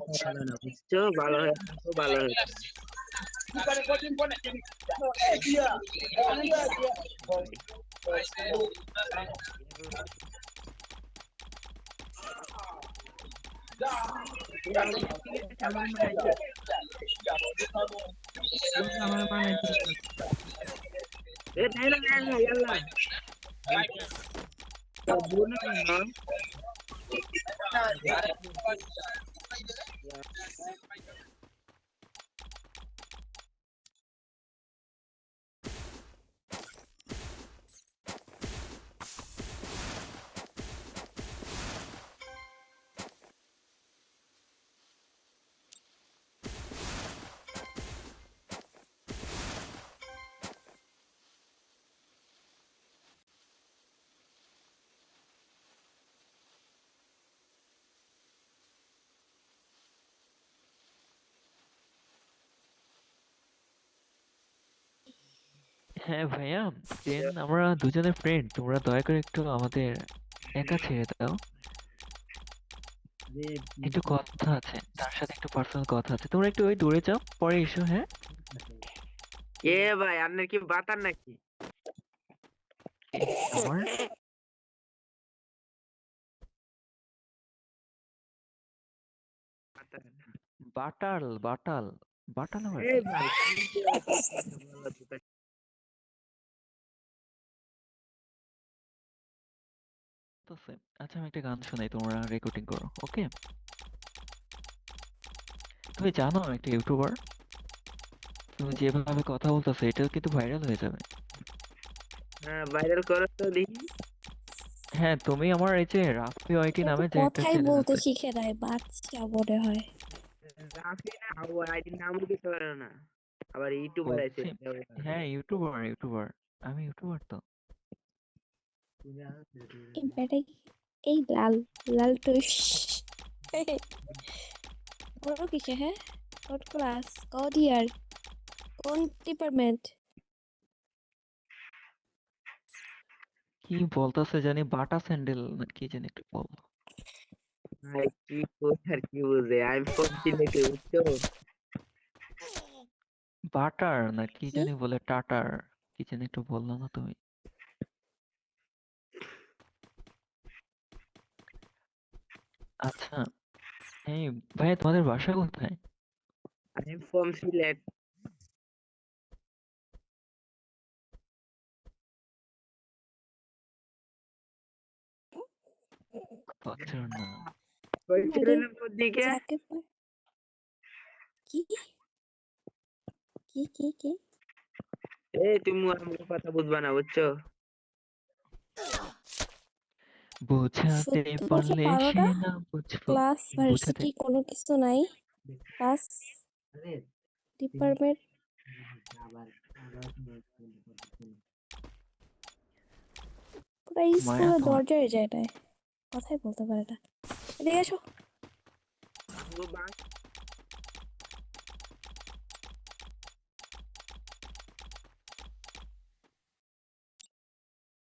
ভালো না বুঝছো, ভালো হয়ে থাকো, ভালো হয়ে থাকো। আমার বানাইতে আমার বানাইতে এ তাই না ইয়াল্লা বুনো না হ্যাঁ ভাইয়া, দেন আমরা দুজনের ফ্রেন্ড, তোমরা দয়া করে একটু আমাদের একা ছেড়ে দাও। যে একটু কথা আছে, তার সাথে একটু পার্সোনাল কথা আছে, তোমরা একটু ওই দূরে যাও, পরে এসো। হ্যাঁ, এ ভাই আপনার কি বাতার নাকি? আমার বাতার। বাটাল বাটাল বাটাল আবার এ কি? ভাই কি যে বলো তো তা- তো same। আচ্ছা, আমি একটা গান শোনাই, তোমরা রেকর্ডিং করো, ওকে? তুমি জানো আমি একটা ইউটিউবার, তুমি যেভাবে কথা বলতেছো এটাও কিন্তু ভাইরাল হয়ে যাবে। হ্যাঁ ভাইরাল করো তো দেখি। হ্যাঁ, তুমি আমার এই যে রাফি ওয়াইটি ও তো নামে যে একটা কথাই চ্যানেল বলতে আছে। শিখে নাই, বাচ্চা মনে হয়। রাফি না আইডির নামও দিতে পারে না, আবার ইউটিউবার আছে। বলছি, হ্যাঁ ইউটিউবার ইউটিউবার, আমি ইউটিউবার তো। এই বেটাই, এই লাল লাল টুস বড় কিসে? হ্যাঁ, কোন ক্লাস, কোন ইয়ার, কোন ডিপার্টমেন্ট? কি বলতেছে জানি, বাটা স্যান্ডেল না কি জানি একটু বললো। ভাই কি কোথার কি বুঝে, আমি ফোন সিলেটে বুঝছো। বাটার না কি কি জানি বলে, টাটার কি জানি একটু বললো না তুমি? আচ্ছা, এই ভাইয়া তোমাদের বাসা কোথায়? আমি ফোন সিলেট। বছর না। কই আরে ছিলেন কোন দিকে? যাকে কি কি এই তুমি আমার কথা বুঝবা না বুঝছো। বোঝাতে সত্যি কথা পারলে পারো সে না? না বুঝবো। ক্লাস বোঝাতে ভার্সিটি কোনো কিছু নাই? Class department? পুরো মায়া স্কুলের তোমার। দরজায় যায় না, কথাই বলতে পারে না। এদিকে এসো।